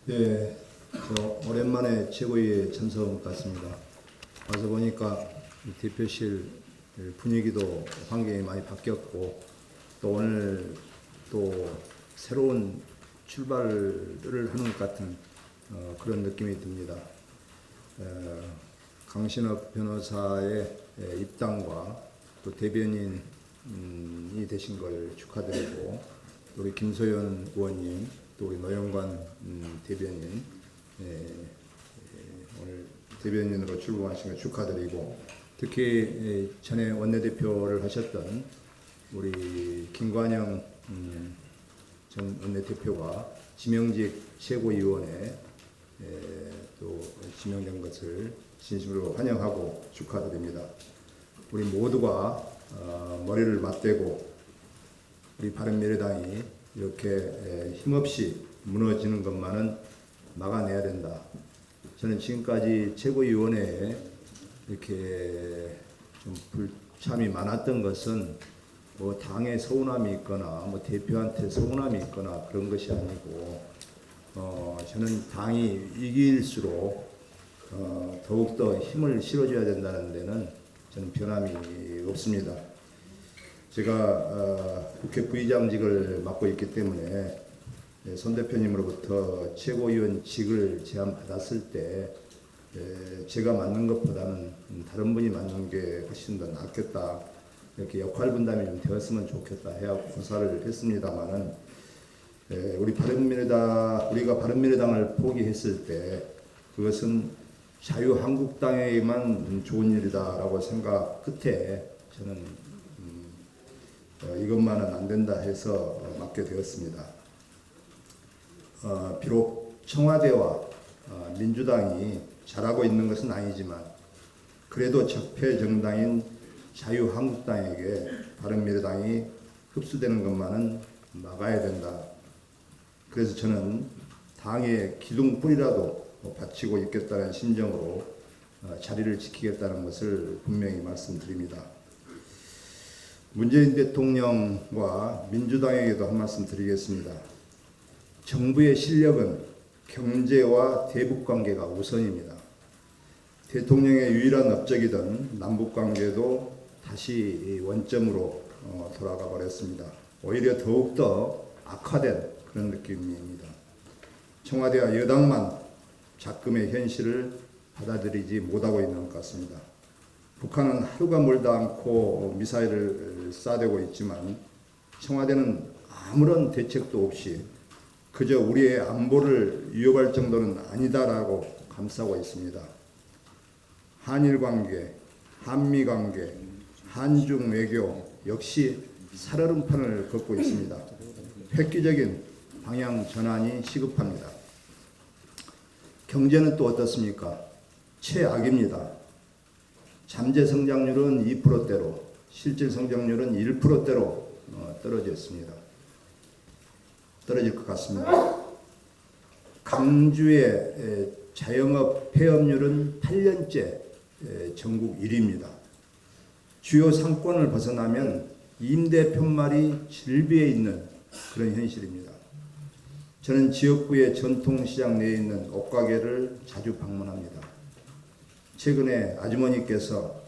예, 저 오랜만에 최고위에 참석 같습니다. 와서 보니까 이 대표실 분위기도 환경이 많이 바뀌었고, 또 오늘 또 새로운 출발을 하는 것 같은 그런 느낌이 듭니다. 강신업 변호사의 입당과 또 대변인이 되신 걸 축하드리고, 우리 김소연 의원님, 또 우리 노영관 대변인, 오늘 대변인으로 출범하신 걸 축하드리고, 특히 전에 원내대표를 하셨던 우리 김관영 전 원내대표가 지명직 최고위원회 또 지명된 것을 진심으로 환영하고 축하드립니다. 우리 모두가 머리를 맞대고 우리 바른미래당이 이렇게 힘없이 무너지는 것만은 막아내야 된다. 저는 지금까지 최고위원회에 이렇게 좀 불참이 많았던 것은 뭐 당에 서운함이 있거나 뭐 대표한테 서운함이 있거나 그런 것이 아니고, 저는 당이 이길수록 더욱더 힘을 실어줘야 된다는 데는 저는 변함이 없습니다. 제가 국회 부의장직을 맡고 있기 때문에 손 대표님으로부터 최고위원직을 제안받았을 때 제가 맡는 것보다는 다른 분이 맡는 게 훨씬 더 낫겠다, 이렇게 역할 분담이 좀 되었으면 좋겠다 해야 고사를 했습니다만은, 우리가 바른미래당을 포기했을 때 그것은 자유한국당에만 좋은 일이다라고 생각 끝에 저는 이것만은 안 된다 해서 맡게 되었습니다. 비록 청와대와 민주당이 잘하고 있는 것은 아니지만 그래도 적폐 정당인 자유한국당에게 바른미래당이 흡수되는 것만은 막아야 된다. 그래서 저는 당의 기둥뿌리라도 바치고 있겠다는 심정으로 자리를 지키겠다는 것을 분명히 말씀드립니다. 문재인 대통령과 민주당에게도 한 말씀 드리겠습니다. 정부의 실력은 경제와 대북관계가 우선입니다. 대통령의 유일한 업적이던 남북관계도 다시 원점으로 돌아가 버렸습니다. 오히려 더욱더 악화된 그런 느낌입니다. 청와대와 여당만 작금의 현실을 받아들이지 못하고 있는 것 같습니다. 북한은 하루가 멀다 않고 미사일을 쏴대고 있지만 청와대는 아무런 대책도 없이 그저 우리의 안보를 위협할 정도는 아니다라고 감싸고 있습니다. 한일 관계, 한미 관계, 한중 외교 역시 살얼음판을 걷고 있습니다. 획기적인 방향 전환이 시급합니다. 경제는 또 어떻습니까? 최악입니다. 잠재 성장률은 2%대로, 실질 성장률은 1%대로 떨어져 있습니다. 떨어질 것 같습니다. 강주의 자영업 폐업률은 8년째 전국 1위입니다. 주요 상권을 벗어나면 임대 편말이 질비해 있는 그런 현실입니다. 저는 지역구의 전통시장 내에 있는 옷가게를 자주 방문합니다. 최근에 아주머니께서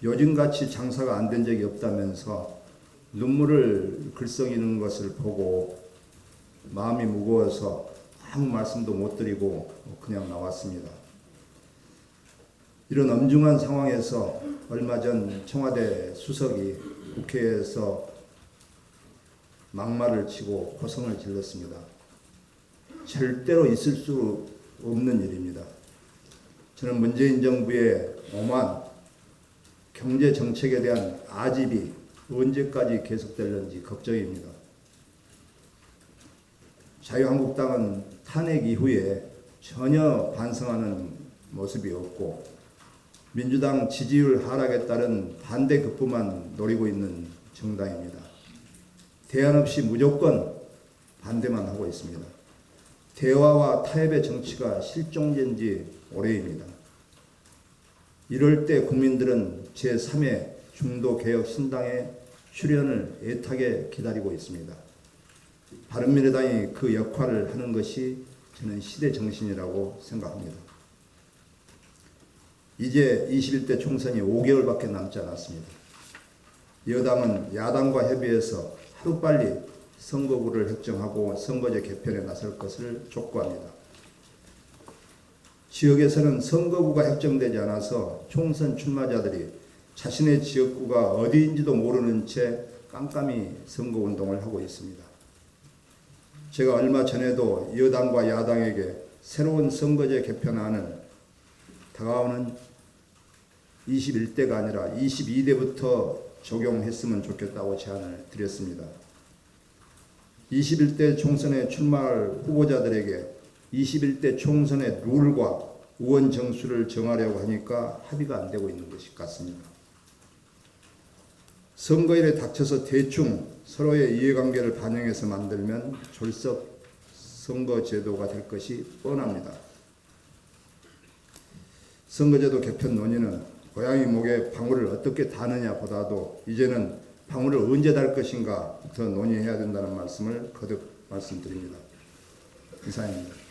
요즘같이 장사가 안 된 적이 없다면서 눈물을 글썽이는 것을 보고 마음이 무거워서 아무 말씀도 못 드리고 그냥 나왔습니다. 이런 엄중한 상황에서 얼마 전 청와대 수석이 국회에서 막말을 치고 고성을 질렀습니다. 절대로 있을 수 없는 일입니다. 저는 문재인 정부의 오만 경제 정책에 대한 아집이 언제까지 계속될는지 걱정입니다. 자유한국당은 탄핵 이후에 전혀 반성하는 모습이 없고 민주당 지지율 하락에 따른 반대 극부만 노리고 있는 정당입니다. 대안 없이 무조건 반대만 하고 있습니다. 대화와 타협의 정치가 실종된 지 오래입니다. 이럴 때 국민들은 제3의 중도개혁신당의 출현을 애타게 기다리고 있습니다. 바른미래당이 그 역할을 하는 것이 저는 시대 정신이라고 생각합니다. 이제 21대 총선이 5개월밖에 남지 않았습니다. 여당은 야당과 협의해서 하루빨리 선거구를 획정하고 선거제 개편에 나설 것을 촉구합니다. 지역에서는 선거구가 획정되지 않아서 총선 출마자들이 자신의 지역구가 어디인지도 모르는 채 깜깜이 선거운동을 하고 있습니다. 제가 얼마 전에도 여당과 야당에게 새로운 선거제 개편안을 다가오는 21대가 아니라 22대부터 적용했으면 좋겠다고 제안을 드렸습니다. 21대 총선에 출마할 후보자들에게 21대 총선의 룰과 의원 정수를 정하려고 하니까 합의가 안 되고 있는 것이 같습니다. 선거일에 닥쳐서 대충 서로의 이해관계를 반영해서 만들면 졸속 선거제도가 될 것이 뻔합니다. 선거제도 개편 논의는 고양이 목에 방울을 어떻게 다느냐 보다도 이제는 방울을 언제 달 것인가 더 논의해야 된다는 말씀을 거듭 말씀드립니다. 이상입니다.